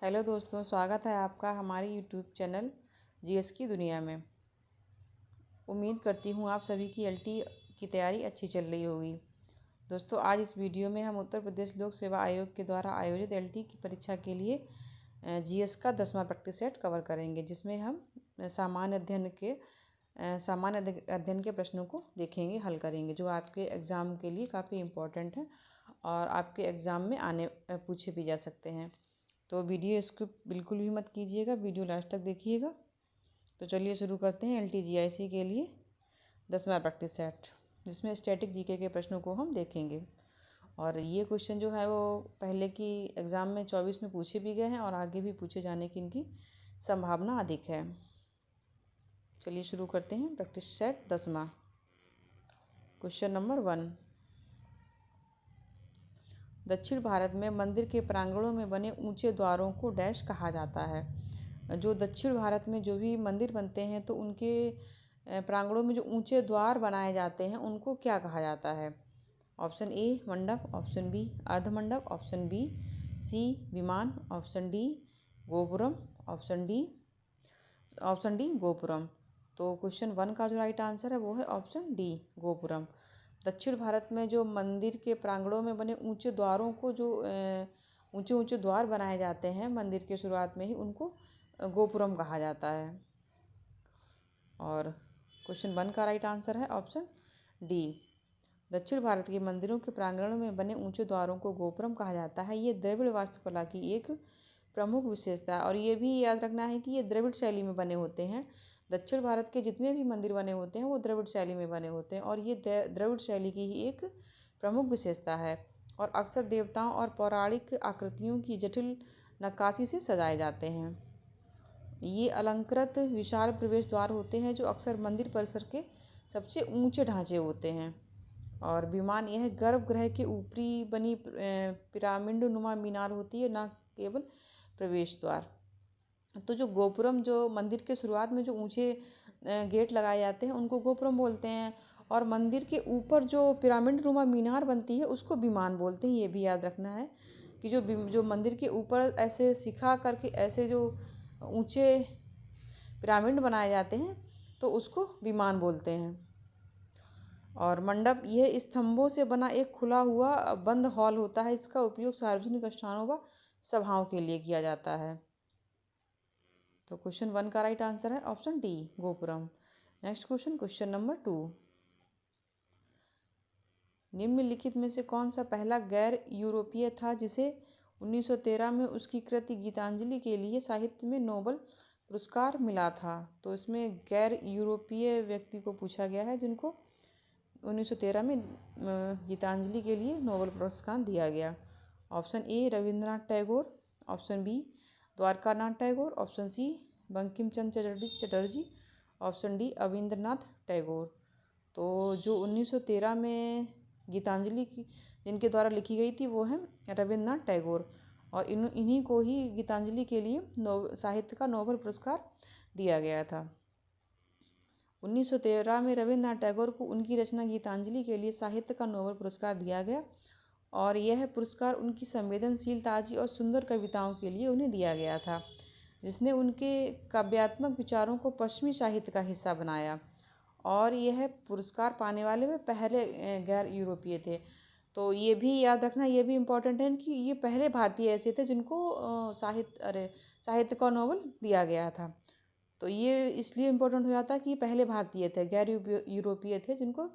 Hello दोस्तों, स्वागत है आपका हमारे यूट्यूब चैनल जीएस की दुनिया में। उम्मीद करती हूँ आप सभी की एलटी की तैयारी अच्छी चल रही होगी। दोस्तों, आज इस वीडियो में हम उत्तर प्रदेश लोक सेवा आयोग के द्वारा आयोजित एलटी की परीक्षा के लिए जीएस का 10वां प्रैक्टिस सेट कवर करेंगे, जिसमें हम सामान्य अध्ययन के प्रश्नों को देखेंगे, हल करेंगे, जो आपके एग्ज़ाम के लिए काफ़ी इम्पोर्टेंट है और आपके एग्ज़ाम में पूछे भी जा सकते हैं। तो वीडियो स्किप बिल्कुल भी मत कीजिएगा, वीडियो लास्ट तक देखिएगा। तो चलिए शुरू करते हैं एलटीजीआईसी के लिए 10वां प्रैक्टिस सेट, जिसमें स्टैटिक जीके के प्रश्नों को हम देखेंगे। और ये क्वेश्चन जो है वो पहले की एग्ज़ाम में 24 में पूछे भी गए हैं और आगे भी पूछे जाने की इनकी संभावना अधिक है। चलिए शुरू करते हैं प्रैक्टिस सेट 10वां। Question number 1। दक्षिण भारत में मंदिर के प्रांगणों में बने ऊंचे द्वारों को डैश कहा जाता है। जो दक्षिण भारत में जो भी मंदिर बनते हैं तो उनके प्रांगणों में जो ऊंचे द्वार बनाए जाते हैं उनको क्या कहा जाता है? Option A mandapa, option B ardhamandapa, option B C vimana, option D gopuram, option D gopuram. तो क्वेश्चन 1 का जो राइट आंसर है वो है ऑप्शन डी गोपुरम। दक्षिण भारत में जो मंदिर के प्रांगणों में बने ऊंचे द्वारों को जो ऊंचे ऊंचे द्वार बनाए जाते हैं मंदिर के शुरुआत में ही, उनको गोपुरम कहा जाता है। और क्वेश्चन 1 का राइट आंसर है ऑप्शन डी। दक्षिण भारत के मंदिरों के प्रांगणों में बने ऊंचे द्वारों को गोपुरम कहा जाता है। ये द्रविड़ वास्तुकला की एक प्रमुख विशेषता है और ये भी याद रखना है कि ये द्रविड़ शैली में बने होते हैं। दक्षिण भारत के जितने भी मंदिर बने होते हैं वो द्रविड़ शैली में बने होते हैं और ये द्रविड़ शैली की ही एक प्रमुख विशेषता है। और अक्सर देवताओं और पौराणिक आकृतियों की जटिल नक्काशी से सजाए जाते हैं। ये अलंकृत विशाल प्रवेश द्वार होते हैं जो अक्सर मंदिर परिसर के सबसे ऊंचे ढांचे होते हैं। और विमान यह गर्भगृह के ऊपरी बनी पिरामिड नुमा मीनार होती है, ना केवल प्रवेश द्वार। तो जो गोपुरम, जो मंदिर के शुरुआत में जो ऊंचे गेट लगाए जाते हैं उनको गोपुरम बोलते हैं और मंदिर के ऊपर जो पिरामिड नुमा मीनार बनती है उसको विमान बोलते हैं। ये भी याद रखना है कि जो मंदिर के ऊपर ऐसे शिखा करके ऐसे जो ऊंचे पिरामिड बनाए जाते हैं तो उसको विमान बोलते हैं। और मंडप यह स्तंभों से बना एक खुला हुआ बंद हॉल होता है। इसका उपयोग सार्वजनिक अनुष्ठानों व सभाओं के लिए किया जाता है। तो क्वेश्चन 1 का राइट आंसर है option D gopuram. Next question, question number 2। निम्नलिखित में से कौन सा पहला गैर यूरोपीय था जिसे 1913 में उसकी कृति गीतांजलि के लिए साहित्य में नोबेल पुरस्कार मिला था? तो इसमें गैर यूरोपीय व्यक्ति को पूछा गया है जिनको 1913 में गीतांजलि के लिए नोबेल पुरस्कार दिया गया। Option A Rabindranath Tagore, option B Dwarkanath Tagore, option C Bankim Chandra Chatterjee, option D Abanindranath Tagore. तो जो 1913 में गीतांजलि की जिनके द्वारा लिखी गई थी वो है रविंद्रनाथ टैगोर और इन्हीं को ही गीतांजलि के लिए साहित्य का नोबेल पुरस्कार दिया गया था। 1913 में रविंद्रनाथ टैगोर को उनकी रचना गीतांजलि के लिए साहित्य का नोबेल पुरस्कार दिया गया और यह पुरस्कार उनकी संवेदनशील, ताजी और सुंदर कविताओं के लिए उन्हें दिया गया था, जिसने उनके काव्यात्मक विचारों को पश्चिमी साहित्य का हिस्सा बनाया। और यह पुरस्कार पाने वाले वे पहले गैर यूरोपीय थे। तो ये भी याद रखना, ये भी इम्पोर्टेंट है कि ये पहले भारतीय ऐसे थे जिनको साहित्य का नोबेल दिया गया था। तो ये इसलिए इम्पोर्टेंट हो जाता है कि पहले भारतीय थे, गैर यूरोपीय थे जिनको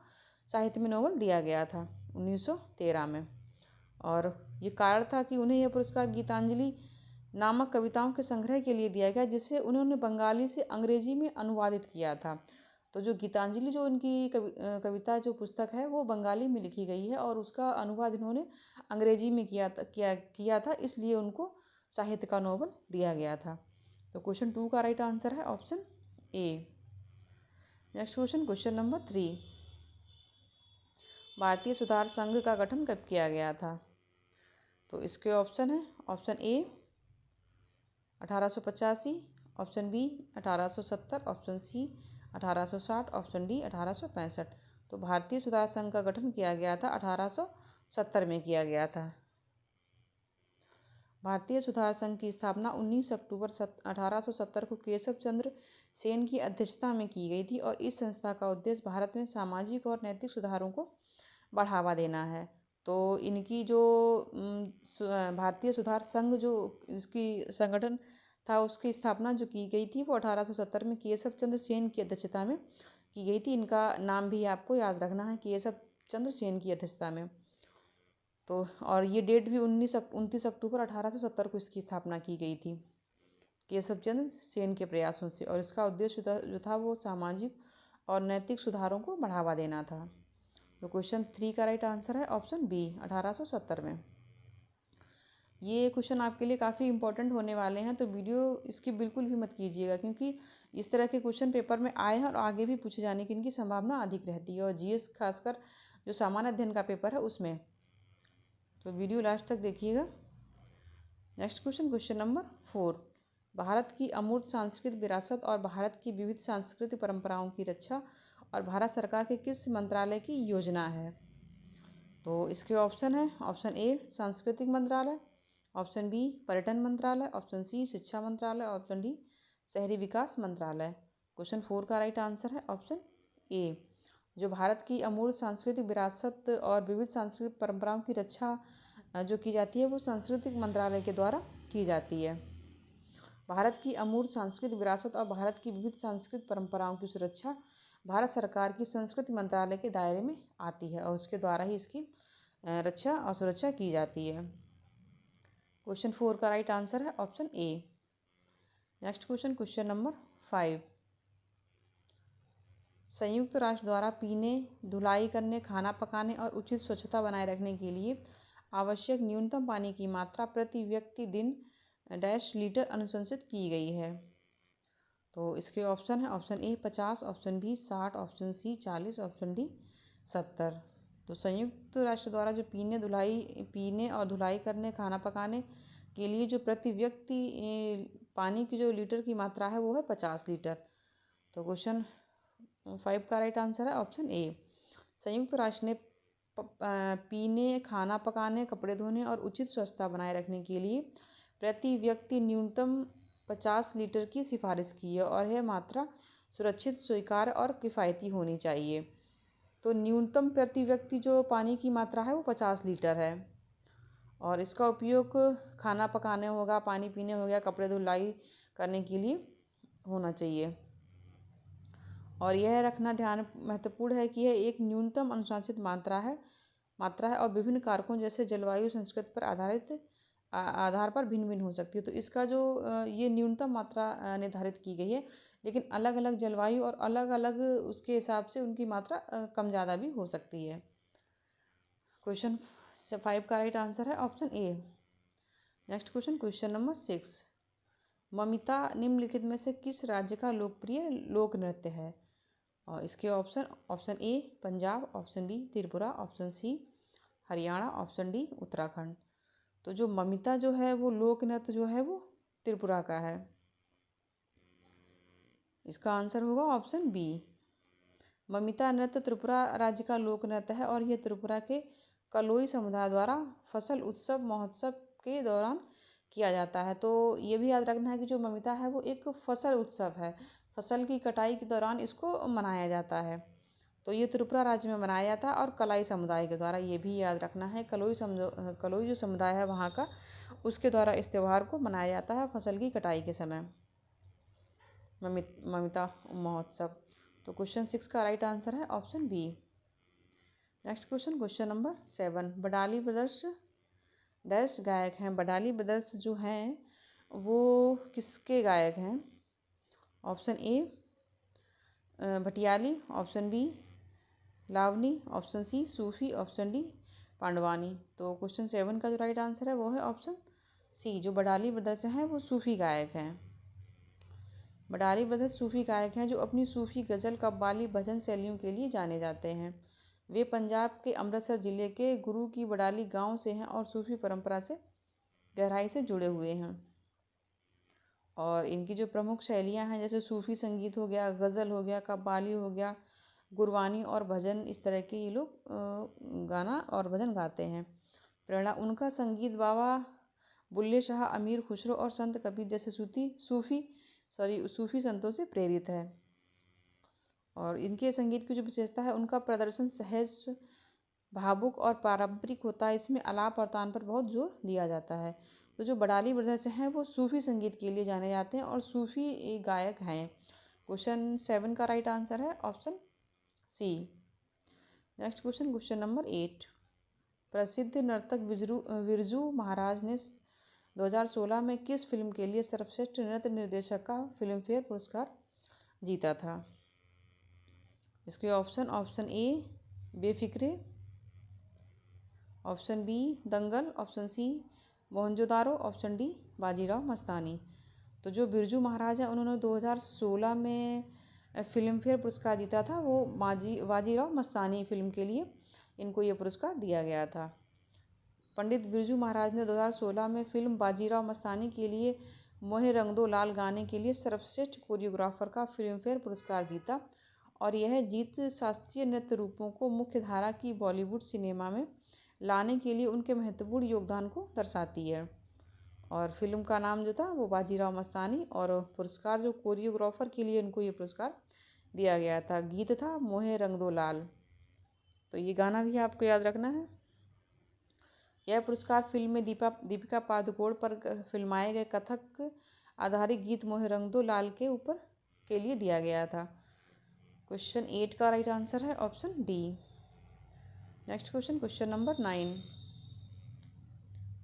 साहित्य में नोबेल दिया गया था 1913 में। और ये कारण था कि उन्हें यह पुरस्कार गीतांजलि नामक कविताओं के संग्रह के लिए दिया गया, जिसे उन्होंने बंगाली से अंग्रेजी में अनुवादित किया था। तो जो गीतांजलि जो उनकी कविता जो पुस्तक है वो बंगाली में लिखी गई है और उसका अनुवाद इन्होंने अंग्रेजी में किया था, इसलिए उनको साहित्य का नोबेल दिया गया था। तो क्वेश्चन 2 का राइट आंसर है ऑप्शन ए। Next question, question number 3। भारतीय सुधार संघ का गठन कब किया गया था? तो इसके ऑप्शन है option A 1885, option B 1870, option C 1860, option D 1865। तो भारतीय सुधार संघ का गठन किया गया था 1870 में किया गया था। भारतीय सुधार संघ की स्थापना 19 अक्टूबर 1870 को केशव चंद्र सेन की अध्यक्षता में की गई थी और इस संस्था का उद्देश्य भारत में सामाजिक और नैतिक सुधारों को बढ़ावा देना है। तो इनकी जो भारतीय सुधार संघ जो इसकी संगठन था उसकी स्थापना जो की गई थी वो 1870 में केशव चंद्र सेन की अध्यक्षता में की गई थी। इनका नाम भी आपको याद रखना है, केशव चंद्र सेन की अध्यक्षता में। तो और ये डेट भी 29 अक्टूबर 1870 को इसकी स्थापना की गई थी केशव चंद्र सेन के प्रयासों से, और इसका उद्देश्य जो था वो सामाजिक और नैतिक सुधारों को बढ़ावा देना था। तो क्वेश्चन 3 का राइट आंसर है ऑप्शन बी, 1870 में। ये क्वेश्चन आपके लिए काफ़ी इंपॉर्टेंट होने वाले हैं, तो वीडियो इसकी बिल्कुल भी मत कीजिएगा, क्योंकि इस तरह के क्वेश्चन पेपर में आए हैं और आगे भी पूछे जाने की इनकी संभावना अधिक रहती है, और जीएस खासकर जो सामान्य अध्ययन का पेपर है उसमें। तो वीडियो लास्ट तक देखिएगा। Next question, question number 4। Bharat की अमूर्त सांस्कृतिक विरासत और भारत की विविध सांस्कृतिक परंपराओं की रक्षा और भारत सरकार के किस मंत्रालय की योजना है? तो इसके ऑप्शन है, ऑप्शन ए सांस्कृतिक मंत्रालय, ऑप्शन बी पर्यटन मंत्रालय, ऑप्शन सी शिक्षा मंत्रालय, ऑप्शन डी शहरी विकास मंत्रालय। क्वेश्चन 4 का राइट आंसर है ऑप्शन ए। जो भारत की अमूर्त सांस्कृतिक विरासत और विविध सांस्कृतिक परंपराओं की रक्षा जो की जाती है वो सांस्कृतिक मंत्रालय के द्वारा की जाती है। भारत की अमूर्त सांस्कृतिक विरासत और भारत की विविध सांस्कृतिक परंपराओं की सुरक्षा भारत सरकार की संस्कृति मंत्रालय के दायरे में आती है और उसके द्वारा ही इसकी रक्षा और सुरक्षा की जाती है। क्वेश्चन 4 का राइट आंसर है ऑप्शन ए। Next question, question number 5। संयुक्त राष्ट्र द्वारा पीने, धुलाई करने, खाना पकाने और उचित स्वच्छता बनाए रखने के लिए आवश्यक न्यूनतम पानी की मात्रा प्रति व्यक्ति दिन डैश लीटर अनुशंसित की गई है। तो इसके ऑप्शन है, option A 50, option B 60, option C 40, option D 70। तो संयुक्त राष्ट्र द्वारा जो पीने और धुलाई करने, खाना पकाने के लिए जो प्रति व्यक्ति पानी की जो लीटर की मात्रा है वो है 50 लीटर। तो क्वेश्चन 5 का राइट आंसर है ऑप्शन ए। संयुक्त राष्ट्र ने पीने, खाना पकाने, कपड़े धोने और उचित स्वच्छता बनाए रखने के लिए प्रति व्यक्ति न्यूनतम 50 लीटर की सिफारिश की है और यह मात्रा सुरक्षित, स्वीकार्य और किफ़ायती होनी चाहिए। तो न्यूनतम प्रति व्यक्ति जो पानी की मात्रा है वो 50 लीटर है और इसका उपयोग खाना पकाने होगा, पानी पीने हो गया, कपड़े धुलाई करने के लिए होना चाहिए। और यह रखना ध्यान महत्वपूर्ण है कि यह एक न्यूनतम अनुशंसित मात्रा है और विभिन्न कारकों जैसे जलवायु, संस्कृति पर आधार पर भिन्न भिन्न हो सकती है। तो इसका जो ये न्यूनतम मात्रा निर्धारित की गई है, लेकिन अलग अलग जलवायु और अलग अलग उसके हिसाब से उनकी मात्रा कम ज़्यादा भी हो सकती है। क्वेश्चन 5 का राइट आंसर है ऑप्शन ए। Next question, question number 6। Mamita निम्नलिखित में से किस राज्य का लोकप्रिय लोक नृत्य है? और इसके option A Punjab, option B Tripura, option C Haryana, option D Uttarakhand. तो जो ममिता जो है वो लोक नृत्य जो है वो त्रिपुरा का है। इसका आंसर होगा ऑप्शन बी। ममिता नृत्य त्रिपुरा राज्य का लोक नृत्य है और यह त्रिपुरा के कलोई समुदाय द्वारा फसल उत्सव महोत्सव के दौरान किया जाता है। तो ये भी याद रखना है कि जो ममिता है वो एक फसल उत्सव है, फसल की कटाई के दौरान इसको मनाया जाता है। तो ये त्रिपुरा राज्य में मनाया जाता है और कलाई समुदाय के द्वारा, ये भी याद रखना है, कलोई जो समुदाय है वहाँ का, उसके द्वारा इस त्यौहार को मनाया जाता है फसल की कटाई के समय, ममिता महोत्सव। तो क्वेश्चन 6 का राइट आंसर है option B. Next question, question number 7। Badali brothers dash गायक हैं? बडाली ब्रदर्स जो हैं वो किसके गायक हैं? Option A Bhatiali, option B Lavani, option C Sufi, option D Pandavani. तो क्वेश्चन 7 का जो राइट आंसर है वो है ऑप्शन सी। जो बडाली ब्रदर्स हैं वो सूफी गायक हैं। बडाली ब्रदर्स सूफी गायक हैं जो अपनी सूफी गज़ल, कव्वाली, भजन शैलियों के लिए जाने जाते हैं। वे पंजाब के अमृतसर ज़िले के गुरु की बडाली गांव से हैं और सूफी परंपरा से गहराई से जुड़े हुए हैं। और इनकी जो प्रमुख शैलियां हैं जैसे सूफी संगीत हो गया, गज़ल हो गया, कव्वाली हो गया, गुरबानी और भजन, इस तरह के ये लोग गाना और भजन गाते हैं। प्रेरणा उनका संगीत बाबा बुल्ले शाह, अमीर खुसरो और संत कबीर जैसे सूफी संतों से प्रेरित है। और इनके संगीत की जो विशेषता है, उनका प्रदर्शन सहज, भावुक और पारंपरिक होता है। इसमें आलाप और तान पर बहुत जोर दिया जाता है। तो जो बड़ाली ब्रदर्स हैं वो सूफी संगीत के लिए जाने जाते हैं और सूफी गायक हैं। क्वेश्चन 7 का राइट आंसर है option C. Next question, question number 8। प्रसिद्ध नर्तक बिरजू महाराज ने 2016 में किस फिल्म के लिए सर्वश्रेष्ठ नृत्य निर्देशक का फिल्म फेयर पुरस्कार जीता था? इसके option A Befikre, option B Dangal, option C Mohenjo Daro, option D Bajirao Mastani. तो जो बिरजू महाराज हैं उन्होंने 2016 में फिल्म फेयर पुरस्कार जीता था। वो बाजीराव मस्तानी फिल्म के लिए इनको ये पुरस्कार दिया गया था। पंडित बिरजू महाराज ने 2016 में फिल्म बाजीराव मस्तानी के लिए मोहे रंग दो लाल गाने के लिए सर्वश्रेष्ठ कोरियोग्राफर का फिल्म फेयर पुरस्कार जीता। और यह जीत शास्त्रीय नृत्य रूपों को मुख्य धारा की बॉलीवुड सिनेमा में लाने के लिए उनके महत्वपूर्ण योगदान को दर्शाती है। और फिल्म का नाम जो था वो बाजीराव मस्तानी, और पुरस्कार जो कोरियोग्राफर के लिए इनको ये पुरस्कार दिया गया था, गीत था मोहे रंग दो लाल। तो ये गाना भी आपको याद रखना है। यह पुरस्कार फिल्म में दीपिका पादुकोण पर फिल्माए गए कथक आधारित गीत मोहे रंग दो लाल के ऊपर के लिए दिया गया था। क्वेश्चन 8 का राइट आंसर है option D. Next question, question number 9।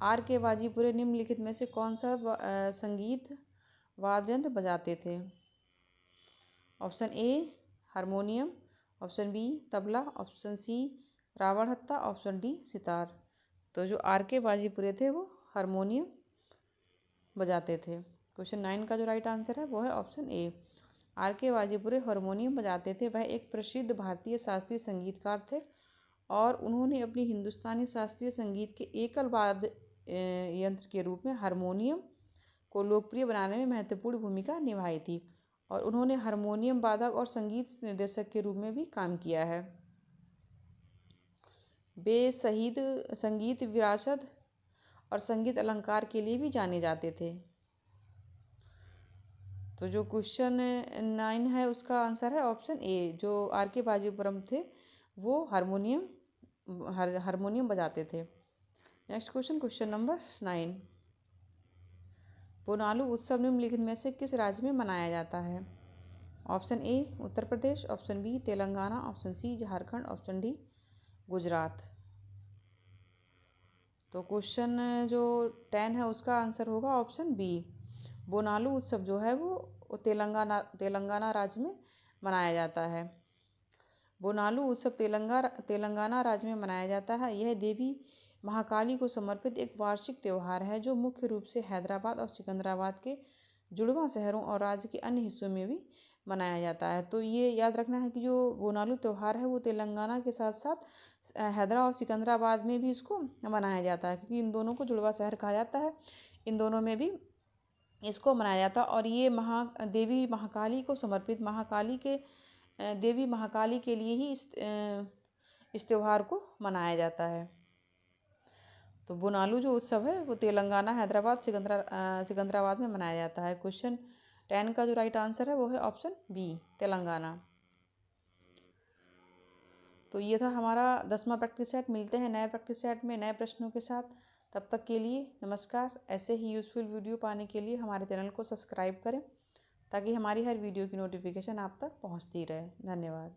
R K Vajipure निम्नलिखित में से कौन सा संगीत वाद्य यंत्र बजाते थे? Option A harmonium, option B tabla, option C Ravan Hattha, option D sitar. तो जो आर के वाजीपुरे थे वो हारमोनियम बजाते थे। क्वेश्चन 9 का जो राइट आंसर है वो है option A. Are K वाजीपुरे harmonium बजाते थे। वह एक प्रसिद्ध भारतीय शास्त्रीय संगीतकार थे और उन्होंने अपनी हिंदुस्तानी शास्त्रीय संगीत के एकल वाद्य यंत्र के रूप में हारमोनियम को लोकप्रिय बनाने में महत्वपूर्ण भूमिका निभाई थी। और उन्होंने हारमोनियम वादक और संगीत निर्देशक के रूप में भी काम किया है। वे शहीद संगीत विरासत और संगीत अलंकार के लिए भी जाने जाते थे। तो जो क्वेश्चन 9 है उसका आंसर है ऑप्शन ए। जो आर के वाजीपुरम थे वो हारमोनियम बजाते थे। Next question, question number 9। Bonalu उत्सव निम्नलिखित में से किस राज्य में मनाया जाता है? Option A Uttar Pradesh, option B Telangana, option C Jharkhand, option D Gujarat. तो क्वेश्चन जो 10 है उसका आंसर होगा ऑप्शन बी। बोनालू उत्सव जो है वो तेलंगाना राज्य में मनाया जाता है। बोनालू उत्सव तेलंगाना राज्य में मनाया जाता है। यह देवी महाकाली को समर्पित एक वार्षिक त्यौहार है जो मुख्य रूप से हैदराबाद और सिकंदराबाद के जुड़वां शहरों और राज्य के अन्य हिस्सों में भी मनाया जाता है। तो ये याद रखना है कि जो बोनालू त्यौहार है वो तेलंगाना के साथ साथ हैदरा और सिकंदराबाद में भी इसको मनाया जाता है, क्योंकि इन दोनों को जुड़वा शहर कहा जाता है। इन दोनों में भी इसको मनाया जाता है। और ये देवी महाकाली को समर्पित देवी महाकाली के लिए ही इस त्यौहार को मनाया जाता है। तो बोनालू जो उत्सव है वो तेलंगाना, हैदराबाद, सिकंदराबाद में मनाया जाता है। क्वेश्चन 10 का जो राइट आंसर है वो है ऑप्शन बी तेलंगाना। तो ये था हमारा 10वां प्रैक्टिस सेट। मिलते हैं नए प्रैक्टिस सेट में नए प्रश्नों के साथ। तब तक के लिए नमस्कार। ऐसे ही यूज़फुल वीडियो पाने के लिए हमारे चैनल को सब्सक्राइब करें ताकि हमारी हर वीडियो की नोटिफिकेशन आप तक पहुंचती रहे। धन्यवाद।